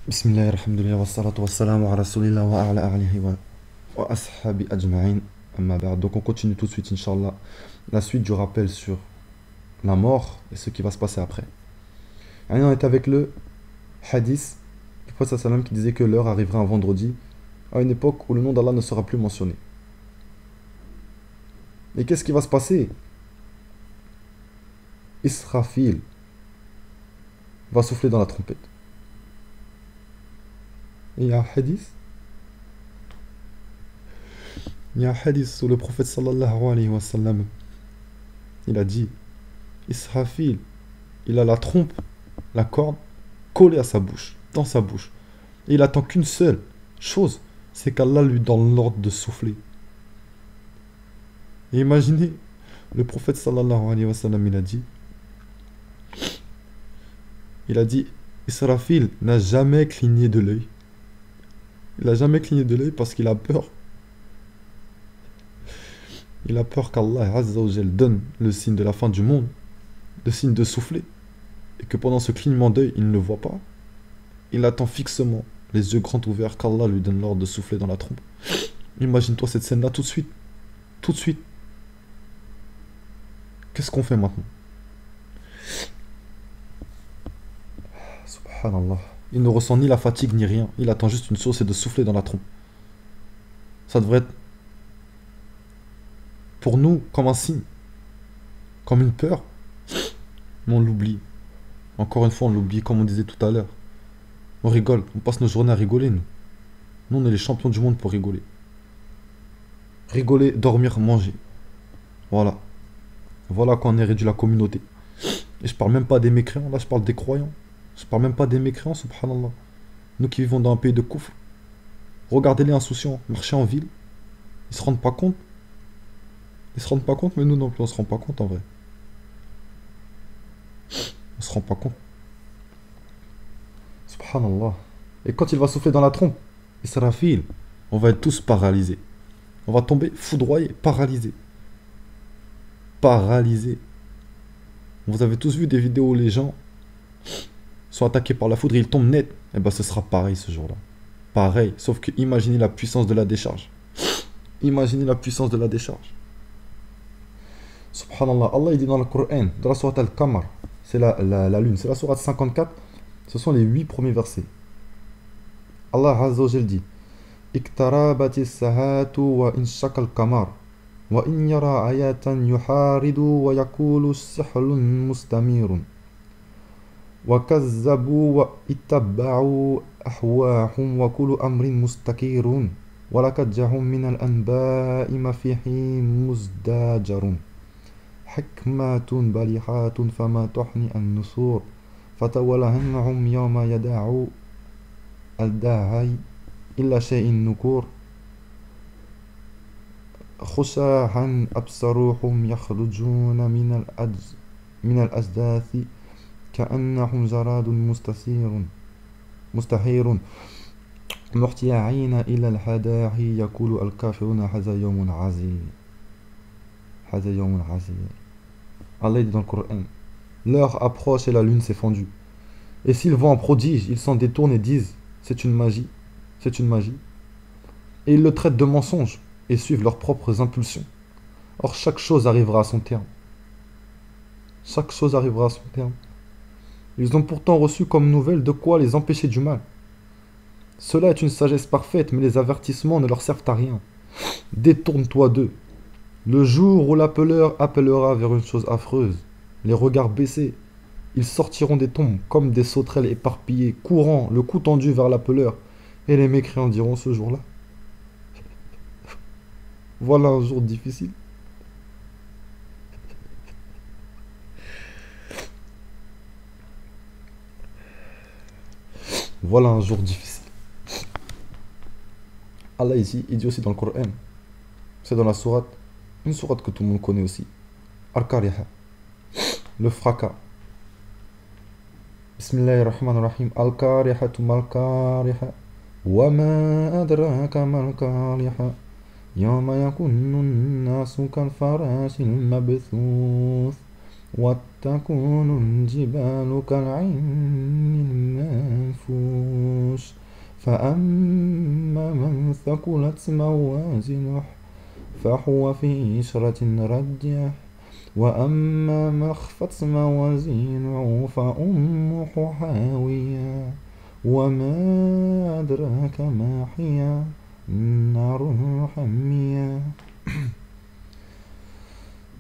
Bismillah, alhamdulillah, wa salatu wa salamu ala rasulillah wa ala alihi wa ashabi ajma'in. Amma ba'd. Donc on continue tout de suite, Inch'Allah, la suite du rappel sur la mort et ce qui va se passer après. Et on est avec le hadith du prophète sallam qui disait que l'heure arrivera un vendredi à une époque où le nom d'Allah ne sera plus mentionné. Et qu'est-ce qui va se passer? Israfil va souffler dans la trompette. Et il y a un hadith où le prophète sallallahu alayhi wa sallam, il a dit, Israfil, il a la trompe, la corde, collée à sa bouche, dans sa bouche. Et il attend qu'une seule chose, c'est qu'Allah lui donne l'ordre de souffler. Et imaginez, le prophète sallallahu alayhi wa sallam, il a dit, Israfil n'a jamais cligné de l'œil. Il n'a jamais cligné de l'œil parce qu'il a peur. Il a peur qu'Allah Azza wa Jal donne le signe de la fin du monde, le signe de souffler, et que pendant ce clignement d'œil, il ne le voit pas. Il attend fixement, les yeux grands ouverts, qu'Allah lui donne l'ordre de souffler dans la trompe. Imagine-toi cette scène-là tout de suite. Tout de suite. Qu'est-ce qu'on fait maintenant? Subhanallah. Il ne ressent ni la fatigue ni rien. Il attend juste une chose, c'est de souffler dans la trompe. Ça devrait être pour nous comme un signe, comme une peur. Mais on l'oublie. Encore une fois, on l'oublie comme on disait tout à l'heure. On rigole, on passe nos journées à rigoler, nous. Nous, on est les champions du monde pour rigoler. Rigoler, dormir, manger. Voilà. Voilà qu'on est réduit la communauté. Et je parle même pas des mécréants, là je parle des croyants. Je parle même pas des mécréants, subhanallah. Nous qui vivons dans un pays de koufr. Regardez les insouciants marcher en ville. Ils se rendent pas compte. Ils se rendent pas compte, mais nous non plus on se rend pas compte en vrai. On se rend pas compte. Subhanallah. Et quand il va souffler dans la trompe, Israfil, on va être tous paralysés. On va tomber foudroyés, paralysés. Paralysés. Vous avez tous vu des vidéos où les gens sont attaqués par la foudre et ils tombent net. Et ben ce sera pareil ce jour-là. Pareil, sauf que imaginez la puissance de la décharge. Imaginez la puissance de la décharge. Subhanallah, Allah il dit dans le Coran, dans la sourate Al-Qamar, c'est la lune, c'est la sourate 54, ce sont les 8 premiers versets. Allah Azza wa Jal dit اقتربت الساعة وانشق القمر وإن يرى آية يحارب ويقول السحر مستمر وكذبوا واتبعوا أهواهم وكل أمر مستقر ولقد جاءهم من الأنباء ما فيه مزدجر حكمة بالغات فما تحني النصور فتول عنهم يوم يدعو الداعي إلا شيء نكور خشاعا أبصروهم يخرجون من الأجداث كأنهم جراد مستحير محتيعين إلى الحداعي يقول الكافرون هذا يوم عزيز هذا يوم عزيز. Allah dit dans le Coran, l'heure approche et la lune s'est fendue. Et s'ils voient un prodige, ils s'en détournent et disent, c'est une magie, c'est une magie. Et ils le traitent de mensonge et suivent leurs propres impulsions. Or chaque chose arrivera à son terme. Chaque chose arrivera à son terme. Ils ont pourtant reçu comme nouvelle de quoi les empêcher du mal. Cela est une sagesse parfaite, mais les avertissements ne leur servent à rien. Détourne-toi d'eux. Le jour où l'appeleur appellera vers une chose affreuse, les regards baissés, ils sortiront des tombes comme des sauterelles éparpillées, courant, le cou tendu vers l'appeleur, et les mécréants diront ce jour-là. Voilà un jour difficile. Voilà un jour difficile. Allah ici, il dit aussi dans le Coran, c'est dans la sourate, une sourate que tout le monde connaît aussi, Al-Qariha, le fracas. Bismillahirrahmanirrahim. Al-Qarihatu mal-Qariha. Wa ma adraka mal-Qariha. Yawma yakunnu an-nasu kal-farashil mabthuth. وتكون الجبال كالعين المنفوش فأما من ثقلت موازينه فهو في عشرة راضية وأما من خفت موازينه فأمه حاوية وما أدراك ما هي نار حامية.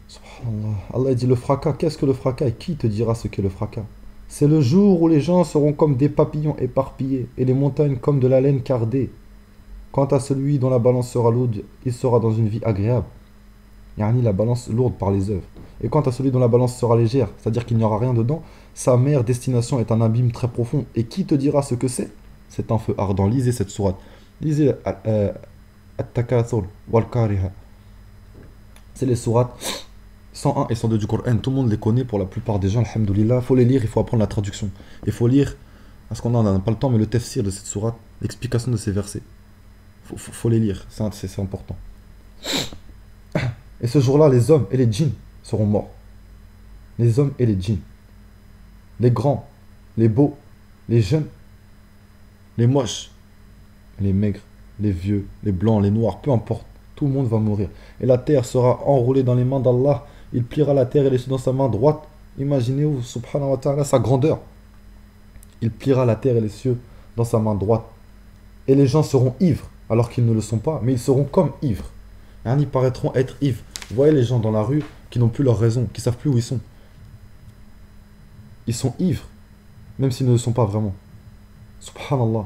Subhanallah. Allah dit le fracas. Qu'est-ce que le fracas et qui te dira ce qu'est le fracas? C'est le jour où les gens seront comme des papillons éparpillés et les montagnes comme de la laine cardée. Quant à celui dont la balance sera lourde, il sera dans une vie agréable. Yani la balance lourde par les œuvres. Et quant à celui dont la balance sera légère, c'est-à-dire qu'il n'y aura rien dedans, sa mère destination est un abîme très profond. Et qui te dira ce que c'est? C'est un feu ardent. Lisez cette sourate. Lisez At-Takathur wal-Kariha. C'est les sourates 101 et 102 du Coran. Tout le monde les connaît pour la plupart des gens, alhamdoulilah. Il faut les lire, il faut apprendre la traduction. Il faut lire, parce qu'on n'en a pas le temps, mais le tafsir de cette sourate, l'explication de ces versets. Faut les lire, c'est important. Et ce jour-là, les hommes et les djinns seront morts. Les hommes et les djinns. Les grands, les beaux, les jeunes, les moches, les maigres, les vieux, les blancs, les noirs, peu importe. Tout le monde va mourir. Et la terre sera enroulée dans les mains d'Allah. Il pliera la terre et les cieux dans sa main droite. Imaginez-vous, subhanahu wa ta'ala, sa grandeur. Il pliera la terre et les cieux dans sa main droite. Et les gens seront ivres, alors qu'ils ne le sont pas, mais ils seront comme ivres. Ils paraîtront être ivres. Vous voyez les gens dans la rue qui n'ont plus leur raison, qui ne savent plus où ils sont. Ils sont ivres, même s'ils ne le sont pas vraiment. Subhanallah.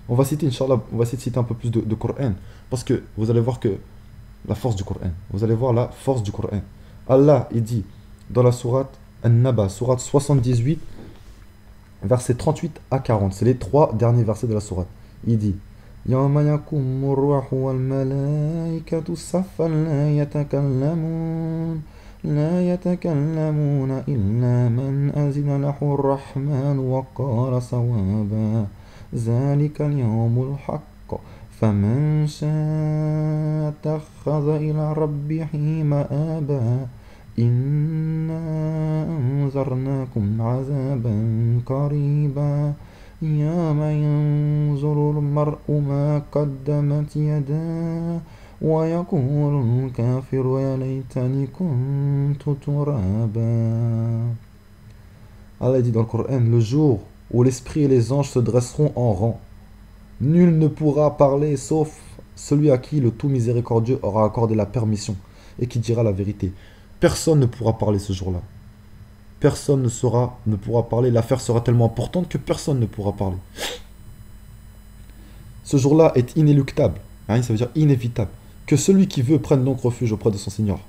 On va citer, Inch'Allah, on va essayer de citer un peu plus de Coran, parce que vous allez voir que la force du Coran. Vous allez voir la force du Coran. Allah, il dit dans la sourate An-Naba, sourate 78, versets 38 à 40. C'est les 3 derniers versets de la sourate. Il dit يوم يقوم الروح والملائكة صفا لا يتكلمون إلا من أذن له الرحمن وقال صوابا ذلك اليوم الحق فمن شاء اتخذ إلى ربه مآبا إنا أنذرناكم عذابا قريبا يوم ينظر المرء ما قدمت يداه ويقول الكافر يا ليتني كنت ترابا. Allah dit dans le Coran, le jour où l'esprit et les anges se dresseront en rang, nul ne pourra parler sauf celui à qui le tout miséricordieux aura accordé la permission et qui dira la vérité. Personne ne pourra parler ce jour-là. Personne ne pourra parler. L'affaire sera tellement importante que personne ne pourra parler. Ce jour-là est inéluctable. Ça veut dire inévitable. Que celui qui veut prenne donc refuge auprès de son Seigneur.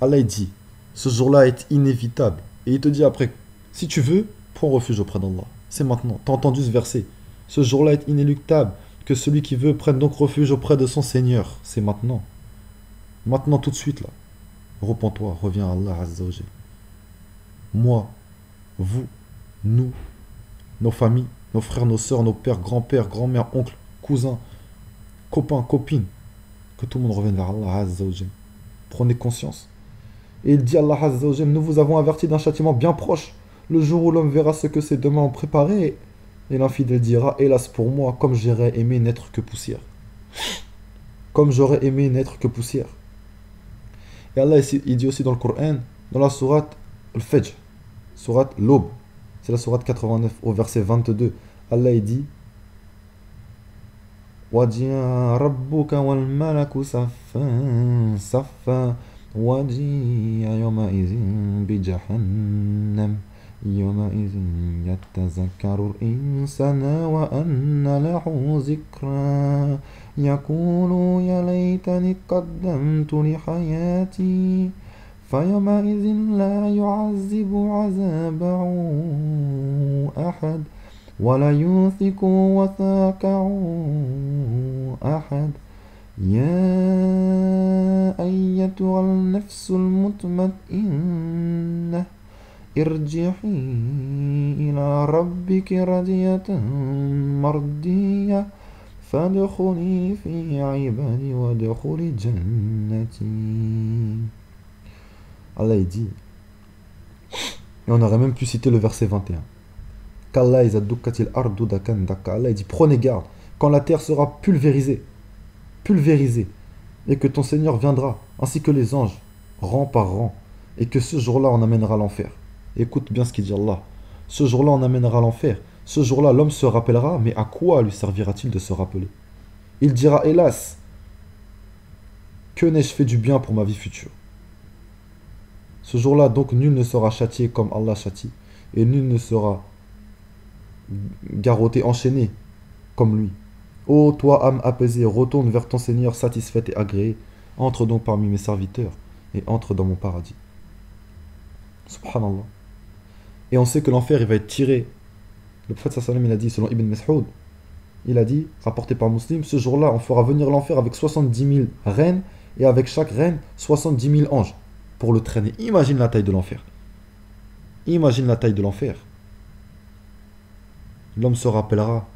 Allah dit, ce jour-là est inévitable. Et il te dit après, si tu veux, prends refuge auprès d'Allah. C'est maintenant. T'as entendu ce verset? Ce jour-là est inéluctable. Que celui qui veut prenne donc refuge auprès de son Seigneur. C'est maintenant. Maintenant, tout de suite, là. Repens-toi, reviens à Allah Azza wa Jal. Moi, vous, nous, nos familles, nos frères, nos sœurs, nos pères, grands-pères, grand-mères, oncles, cousins, copains, copines, que tout le monde revienne vers Allah Azza wa Jal. Prenez conscience. Et il dit Allah Azza wa Jal, nous vous avons averti d'un châtiment bien proche, le jour où l'homme verra ce que ses deux mains ont préparé, et l'infidèle dira, hélas pour moi, comme j'aurais aimé n'être que poussière. Comme j'aurais aimé n'être que poussière. Et Allah, il dit aussi dans le Coran, dans la sourate Al-Fajr, sourate l'aube, c'est la sourate 89, au verset 22, Allah il dit وَجِاءَ رَبُّكَ وَالْمَلَكُ صَفًّا صَفًّا وَجِيءَ يَوْمَئِذٍ بِجَهَنَّمَ يَوْمَئِذٍ يَتَّذَكَّرُ الْإِنسَانُ وَأَنَّى لَهُ ذِكْرًا يَقُولُ يَا لَيْتَنِي قَدَّمْتُ لِحَيَاتِي فيومئذ لا يعذب عذابه أحد ولا يوثق وثاقه أحد يا أيتها النفس المطمئنة ارجعي إلى ربك راضية مرضية فادخلي في عبادي وادخلي جنتي. Allah il dit, et on aurait même pu citer le verset 21. Qu'Allah Allah il dit, prenez garde quand la terre sera pulvérisée, et que ton Seigneur viendra, ainsi que les anges, rang par rang, et que ce jour-là on amènera l'enfer. Écoute bien ce qu'il dit Allah. Ce jour-là on amènera l'enfer. Ce jour-là l'homme se rappellera, mais à quoi lui servira-t-il de se rappeler? Il dira, hélas, que n'ai-je fait du bien pour ma vie future? Ce jour-là donc nul ne sera châtié comme Allah châtie, et nul ne sera garrotté, enchaîné comme lui. Ô toi, âme apaisée, retourne vers ton Seigneur satisfaite et agréée. Entre donc parmi mes serviteurs et entre dans mon paradis. Subhanallah. Et on sait que l'enfer, il va être tiré. Le prophète sallam, il a dit, selon Ibn Mas'ud, il a dit, rapporté par Muslim, ce jour-là, on fera venir l'enfer avec 70 000 reines et avec chaque reine 70 000 anges pour le traîner. Imagine la taille de l'enfer. Imagine la taille de l'enfer. L'homme se rappellera.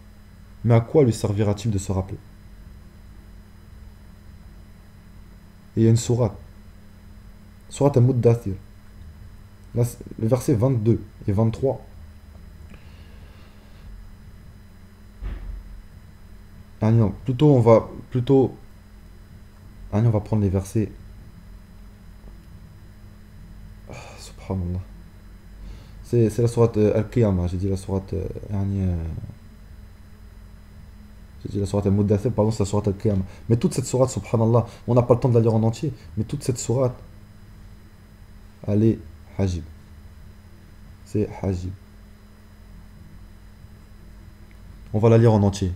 Mais à quoi lui servira-t-il de se rappeler? Et il y a une sourate. Sourate Al-Muddathir. Là, le verset 22 et 23. Ah non, on va prendre les versets. Subhanallah. C'est la sourate Al-Qiyamah. J'ai dit la sourate. J'ai dit la sourate Al-Muddathir, pardon, c'est la sourate Al-Qiyamah. Mais toute cette sourate, subhanallah, on n'a pas le temps de la lire en entier, mais toute cette sourate, elle est hajib. C'est hajib. On va la lire en entier.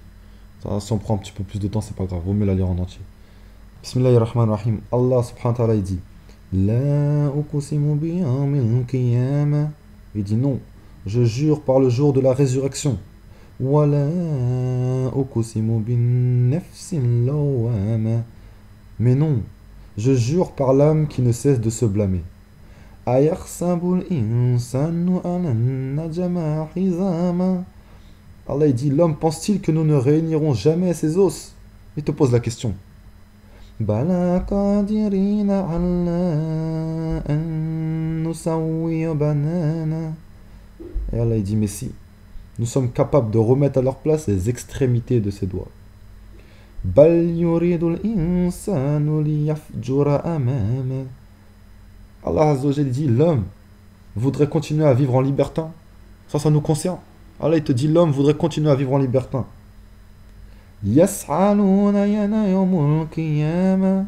Ça, si on prend un petit peu plus de temps, c'est pas grave. Vaut mieux la lire en entier. Bismillahirrahmanirrahim. Allah subhanahu wa ta'ala, il dit La uqsimu biyawmil qiyamah. Il dit non, je jure par le jour de la résurrection. Wa la uqsimu bin nafsil lawwama. Mais non, je jure par l'âme qui ne cesse de se blâmer. Ayakhsabul insanu alan najma hizama. Allah il dit, l'homme pense-t-il que nous ne réunirons jamais ses os? Il te pose la question. Bala qadirina ala an nusawwiya banana. Et Allah il dit, mais si, nous sommes capables de remettre à leur place les extrémités de ses doigts. Bal yuridul insanu liyafjura amama. Allah Azza wa Jalla dit, l'homme voudrait continuer à vivre en libertin. Ça nous concerne. Allah il te dit, l'homme voudrait continuer à vivre en libertin. Yas'aluna yana yawmul qiyamah.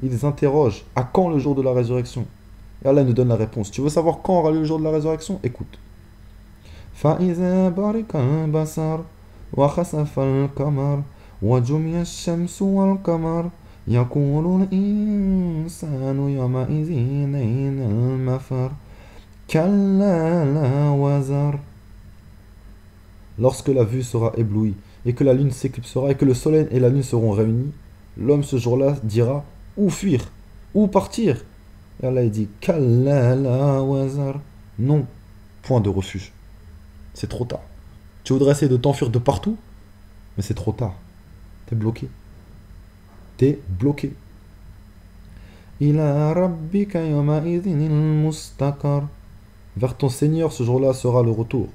Ils interrogent, à quand le jour de la résurrection? Et Allah nous donne la réponse. Tu veux savoir quand aura lieu le jour de la résurrection? Écoute. Fa'iza barika al-basar wa khasafa al-qamar wa jumiya ash-shamsu wal-qamar yaqulu al-insanu yawma idhin ayna al-mafar kalla la wazar. Lorsque la vue sera éblouie, et que la lune s'éclipsera, et que le soleil et la lune seront réunis, l'homme ce jour-là dira, où fuir? Où partir? Et Allah il dit, Kalla la wazar. Non, point de refuge. C'est trop tard. Tu voudrais essayer de t'enfuir de partout, mais c'est trop tard. T'es bloqué. T'es bloqué. Ila rabbika yawma idhinil mustaqar. Vers ton Seigneur ce jour-là sera le retour.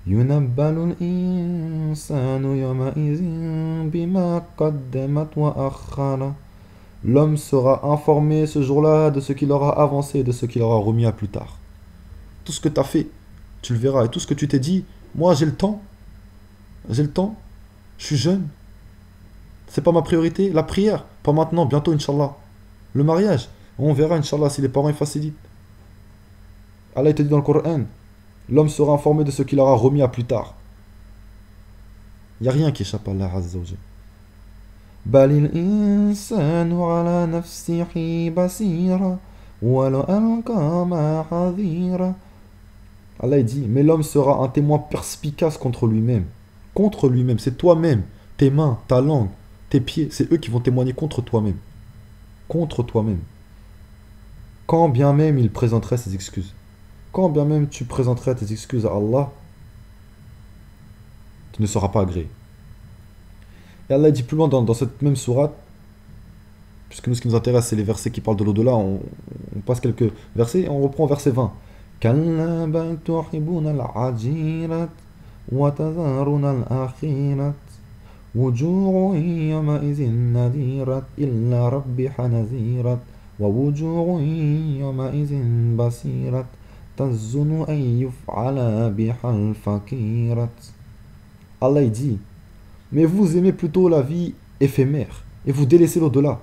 Yunabbalul insanu yawma idhin bima qaddamat wa akhara. L'homme sera informé ce jour-là de ce qu'il aura avancé et de ce qu'il aura remis à plus tard. Tout ce que tu as fait, tu le verras. Et tout ce que tu t'es dit, moi j'ai le temps, je suis jeune, c'est pas ma priorité. La prière, pas maintenant, bientôt Inch'Allah. Le mariage, on verra Inch'Allah si les parents y facilitent. Allah il te dit dans le Coran, l'homme sera informé de ce qu'il aura remis à plus tard. Il n'y a rien qui échappe à Allah Azza wa Jalla. Balil insanu ala nafsihi basira wa alqa ma hadira. Allah il dit, mais l'homme sera un témoin perspicace contre lui-même. Contre lui-même, c'est toi-même. Tes mains, ta langue, tes pieds, c'est eux qui vont témoigner contre toi-même. Contre toi-même. Quand bien même il présenterait ses excuses. Quand bien même tu présenterais tes excuses à Allah, tu ne seras pas agréé. Et Allah dit plus loin dans cette même sourate, puisque nous ce qui nous intéresse c'est les versets qui parlent de l'au-delà, on passe quelques versets et on reprend verset 20. كلا بل تحبون العاجلة وتذرون الآخرة وجوه يومئذ نذيرة إلا ربها نذيرة ووجوه يومئذ بصيرة تظن أن يفعل بها الفقيرة. Allah il dit, mais vous aimez plutôt la vie éphémère et vous délaissez l'au-delà.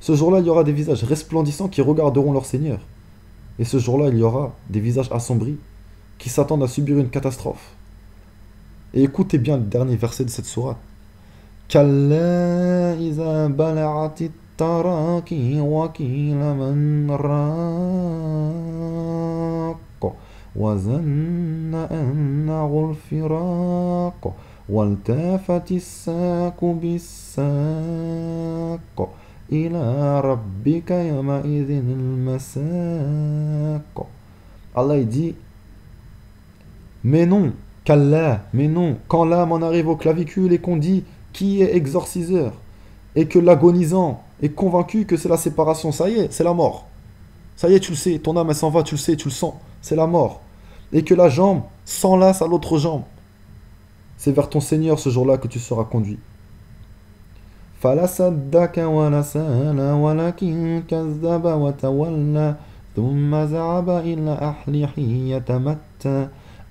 Ce jour-là, il y aura des visages resplendissants qui regarderont leur Seigneur. Et ce jour-là, il y aura des visages assombris qui s'attendent à subir une catastrophe. Et écoutez bien le dernier verset de cette sourate. كلا إذا بلعت التراقي وقيل من راق وظن أنه الفراق والتفت الساق بالساق إلى ربك يومئذ المساق. Allah il dit, mais non, qu'Allah, mais non, quand l'âme en arrive au clavicule et qu'on dit qui est exorciseur et que l'agonisant est convaincu que c'est la séparation, ça y est, c'est la mort. Ça y est, tu le sais, ton âme elle s'en va, tu le sais, tu le sens, c'est la mort. Et que la jambe s'enlace à l'autre jambe. C'est vers ton Seigneur ce jour-là que tu seras conduit. فلا صدق ولا سأل ولكن كذب وتولى ثم ذهب إلى أهله يتمتع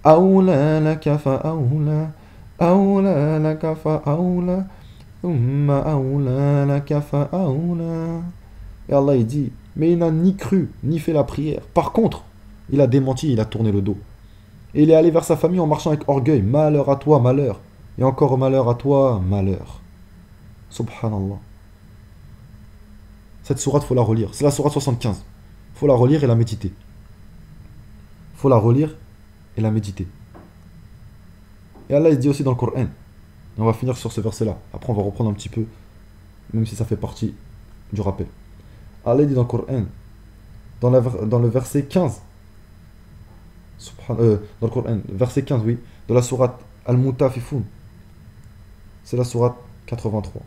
أولى لك فأولى أولى لك فأولى ثم أولى لك فأولى. Et Allah il dit, mais il n'a ni cru ni fait la prière. Par contre, il a démenti, il a tourné le dos. Et il est allé vers sa famille en marchant avec orgueil. Malheur à toi, malheur. Et encore malheur à toi, malheur. Subhanallah. Cette sourate, faut la relire. C'est la sourate 75. Faut la relire et la méditer. Faut la relire et la méditer. Et Allah il dit aussi dans le Coran. Et on va finir sur ce verset-là. Après on va reprendre un petit peu, même si ça fait partie du rappel. Allah dit dans le Coran, dans le verset 15, dans le Coran, verset 15, oui, de la sourate Al-Mutafifun. C'est la sourate 83.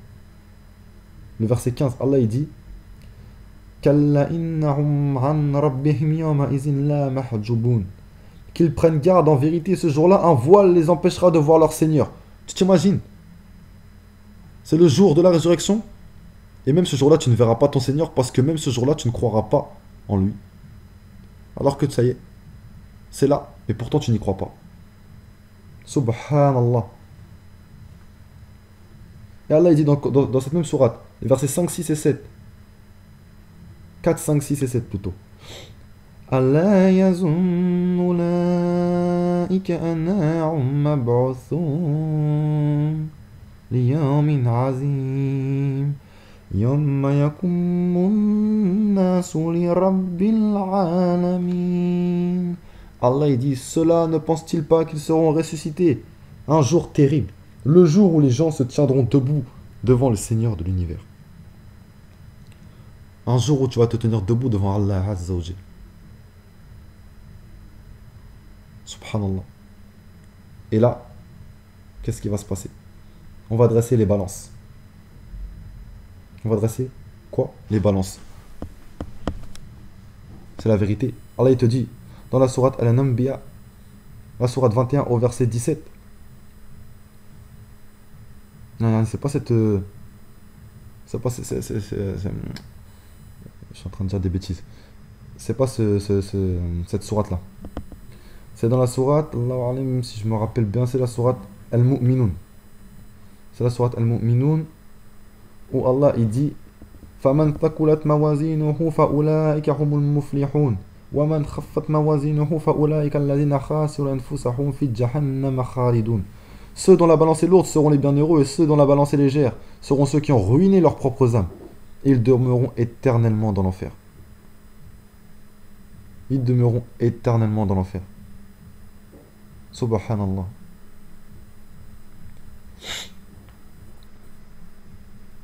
Le verset 15, Allah il dit Kalla innahum an rabbihim yawma'izin la mahjubun. Qu'ils prennent garde, en vérité, ce jour-là, un voile les empêchera de voir leur Seigneur. Tu t'imagines? C'est le jour de la résurrection. Et même ce jour-là, tu ne verras pas ton Seigneur parce que même ce jour-là, tu ne croiras pas en lui. Alors que ça y est, c'est là, et pourtant tu n'y crois pas. Subhanallah. Et Allah il dit dans cette même sourate, les versets 5, 6 et 7. 4, 5, 6 et 7 plutôt. ألا يظن أولئك أنهم مبعوثون ليوم عظيم يوم يقوم الناس لرب العالمين. Allah il dit, cela ne pense-t-il pas qu'ils seront ressuscités un jour terrible, le jour où les gens se tiendront debout devant le Seigneur de l'univers. Un jour où tu vas te tenir debout devant Allah Azza wa Jal. Subhanallah. Et là, qu'est-ce qui va se passer? On va dresser les balances. On va dresser quoi? Les balances. C'est la vérité. Allah il te dit dans la sourate Al-Anbiya, la sourate 21 au verset 17. Non, c'est pas cette... C'est pas... je suis en train de dire des bêtises. C'est pas cette sourate là. C'est dans la sourate, Allahu alim, si je me rappelle bien, c'est la sourate Al-Mu'minun. C'est la sourate Al-Mu'minun où Allah il dit فَمَنْ ثَقُلَتْ مَوَازِينُهُ فَأُولَٰئِكَ هُمُ الْمُفْلِحُونَ وَمَنْ خَفَّتْ مَوَازِينُهُ فَأُولَٰئِكَ الَّذِينَ خَاسِرُوا أَنفُسَهُمْ فِي جَهَنَّمَ خَالِدُونَ. Ceux dont la balance est lourde seront les bienheureux et ceux dont la balance est légère seront ceux qui ont ruiné leurs propres âmes. Et ils demeureront éternellement dans l'enfer. Ils demeureront éternellement dans l'enfer. Subhanallah.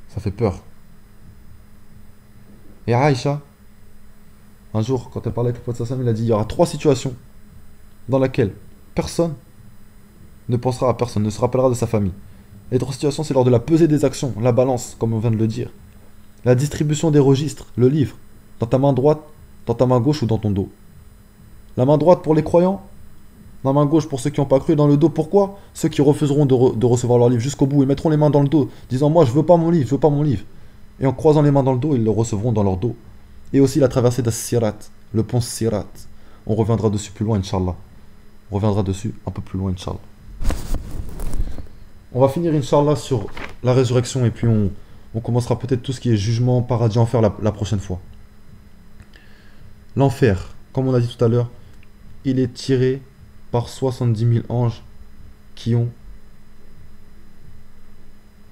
Ça fait peur. Et Aïcha, un jour, quand elle parlait avec le prophète sallam, il a dit, il y aura 3 situations dans lesquelles personne ne pensera à personne, ne se rappellera de sa famille. Les 3 situations, c'est lors de la pesée des actions, la balance, comme on vient de le dire, la distribution des registres, le livre, dans ta main droite, dans ta main gauche ou dans ton dos. La main droite pour les croyants, La main gauche pour ceux qui n'ont pas cru, dans le dos. Pourquoi? Ceux qui refuseront de recevoir leur livre jusqu'au bout. Ils mettront les mains dans le dos, disant moi je veux pas mon livre, je veux pas mon livre. Et en croisant les mains dans le dos, ils le recevront dans leur dos. Et aussi la traversée d'As-Sirat, le pont Sirat. On reviendra dessus plus loin, Inch'Allah. On reviendra dessus un peu plus loin, Inch'Allah. On va finir, Inch'Allah, sur la résurrection et puis on commencera peut-être tout ce qui est jugement, paradis, enfer la prochaine fois. L'enfer, comme on a dit tout à l'heure, il est tiré par 70 000 anges qui ont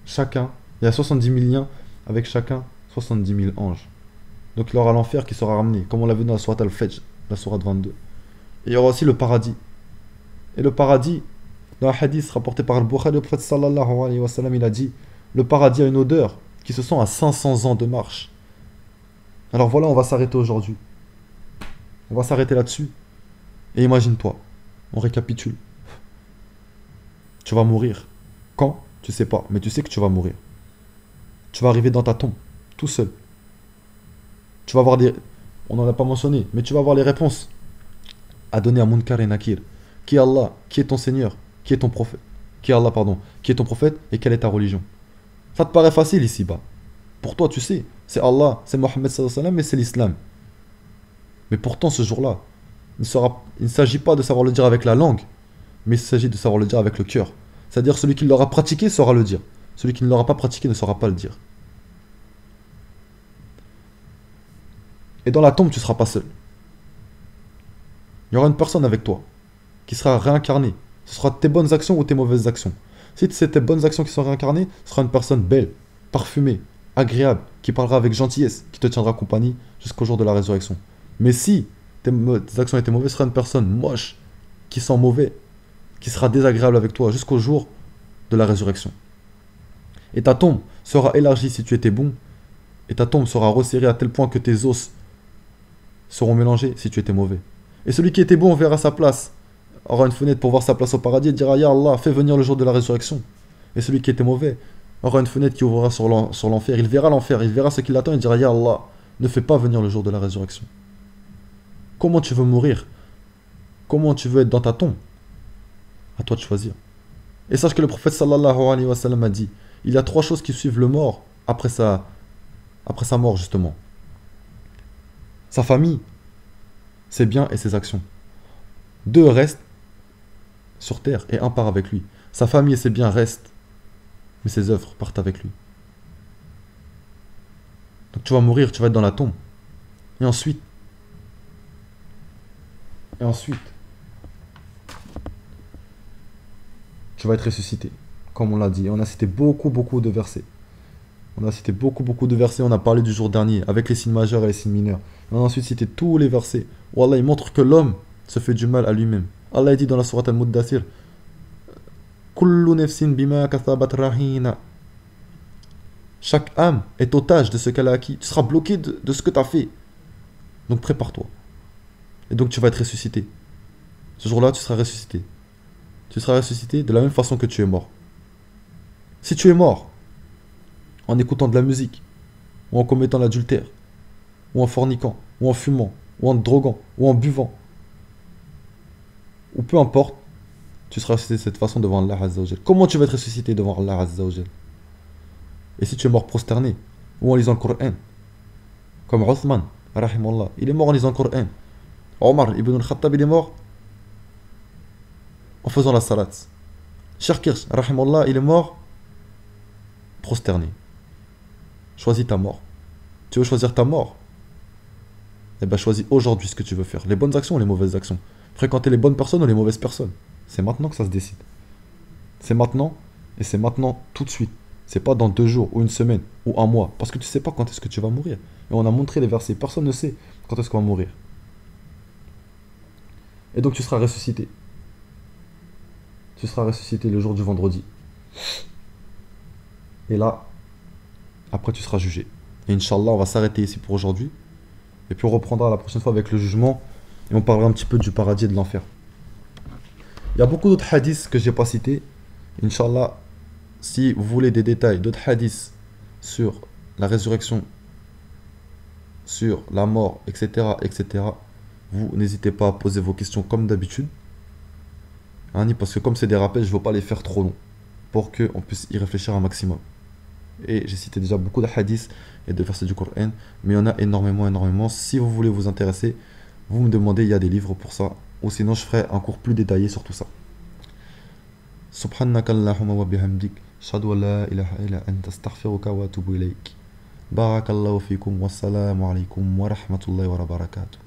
chacun, il y a 70 000 liens avec chacun 70 000 anges. Donc il y aura l'enfer qui sera ramené, comme on l'a vu dans la sourate Al-Fajr, la sourate 22. Et il y aura aussi le paradis. Et le paradis, dans un hadith rapporté par Al-Bukhari, le prophète sallallahu alayhi wa sallam, il a dit, le paradis a une odeur qui se sent à 500 ans de marche. Alors voilà, on va s'arrêter aujourd'hui. On va s'arrêter là-dessus. Et imagine-toi, on récapitule. Tu vas mourir. Quand? Tu sais pas, mais tu sais que tu vas mourir. Tu vas arriver dans ta tombe, tout seul. Tu vas avoir des... On n'en a pas mentionné, mais tu vas avoir les réponses à donner à Munkar et Nakir. Qui est Allah? Qui est ton Seigneur? Qui est ton prophète? Qui est Allah, pardon? Qui est ton prophète? Et quelle est ta religion? Ça te paraît facile ici-bas. Pour toi, tu sais, c'est Allah, c'est Mohammed sallallahu alayhi wa sallam, et c'est l'islam. Mais pourtant, ce jour-là, il ne s'agit pas de savoir le dire avec la langue, mais il s'agit de savoir le dire avec le cœur. C'est-à-dire celui qui l'aura pratiqué saura le dire. Celui qui ne l'aura pas pratiqué ne saura pas le dire. Et dans la tombe, tu ne seras pas seul. Il y aura une personne avec toi qui sera réincarnée. Ce sera tes bonnes actions ou tes mauvaises actions. Si c'est tes bonnes actions qui sont réincarnées, ce sera une personne belle, parfumée, agréable, qui parlera avec gentillesse, qui te tiendra compagnie jusqu'au jour de la résurrection. Mais si tes actions étaient mauvaises, ce sera une personne moche, qui sent mauvais, qui sera désagréable avec toi jusqu'au jour de la résurrection. Et ta tombe sera élargie si tu étais bon, et ta tombe sera resserrée à tel point que tes os seront mélangés si tu étais mauvais. Et celui qui était bon verra sa place, aura une fenêtre pour voir sa place au paradis et dira Ya Allah, fais venir le jour de la résurrection. Et celui qui était mauvais aura une fenêtre qui ouvrira sur l'enfer. Il verra l'enfer, il verra ce qui l'attend et dira Ya Allah, ne fais pas venir le jour de la résurrection. Comment tu veux mourir? Comment tu veux être dans ta tombe? À toi de choisir. Et sache que le prophète sallallahu alayhi wa sallam a dit il y a 3 choses qui suivent le mort après sa mort justement. Sa famille, ses biens et ses actions. 2 restent sur terre et 1 part avec lui. Sa famille et ses biens restent, mais ses œuvres partent avec lui. Donc tu vas mourir, tu vas être dans la tombe. Et ensuite, tu vas être ressuscité, comme on l'a dit. On a cité beaucoup de versets. On a parlé du jour dernier, avec les signes majeurs et les signes mineurs. On a ensuite cité tous les versets où Allah il montre que l'homme se fait du mal à lui-même. Allah dit dans la sourate Al-Muddathir Kullu nafsin bima kathabat rahina. Chaque âme est otage de ce qu'elle a acquis. Tu seras bloqué de ce que tu as fait. Donc prépare-toi. Et donc tu vas être ressuscité. Ce jour-là, tu seras ressuscité. Tu seras ressuscité de la même façon que tu es mort. Si tu es mort en écoutant de la musique, ou en commettant l'adultère, ou en forniquant, ou en fumant, ou en te droguant, ou en buvant, ou peu importe, tu seras ressuscité de cette façon devant Allah Azza wa Jal. Comment tu vas être ressuscité devant Allah Azza wa Jal? Et si tu es mort prosterné, ou en lisant le Coran, comme Uthman, rahimallah, il est mort en lisant le Coran. Omar ibn al-Khattab, il est mort en faisant la salat. Shirkir, rahimallah, il est mort prosterné. Choisis ta mort. Tu veux choisir ta mort? Eh bien, choisis aujourd'hui ce que tu veux faire. Les bonnes actions ou les mauvaises actions? Fréquenter les bonnes personnes ou les mauvaises personnes? C'est maintenant que ça se décide. C'est maintenant, et c'est maintenant tout de suite. C'est pas dans 2 jours, ou 1 semaine, ou 1 mois. Parce que tu sais pas quand est-ce que tu vas mourir. Et on a montré les versets. Personne ne sait quand est-ce qu'on va mourir. Et donc tu seras ressuscité. Tu seras ressuscité le jour du vendredi. Et là, après tu seras jugé. Et Inch'Allah, on va s'arrêter ici pour aujourd'hui. Et puis on reprendra la prochaine fois avec le jugement. Et on parlera un petit peu du paradis et de l'enfer. Il y a beaucoup d'autres hadiths que je n'ai pas cités. Inch'Allah, si vous voulez des détails, d'autres hadiths sur la résurrection, sur la mort, etc., vous n'hésitez pas à poser vos questions comme d'habitude. Hein, parce que comme c'est des rappels, je ne veux pas les faire trop longs pour qu'on puisse y réfléchir un maximum. Et j'ai cité déjà beaucoup de hadiths et de versets du Coran, mais il y en a énormément, énormément. Si vous voulez vous intéresser, vous me demandez, il y a des livres pour ça. Ou sinon, je ferai un cours plus détaillé sur tout ça. Subhanaka Allahumma wa bihamdik. Ashhadu an la ilaha illa anta astaghfiruka wa atubu ilayk. Barakallahu fikum. Wassalamu alaikum wa rahmatullahi wa barakatuh.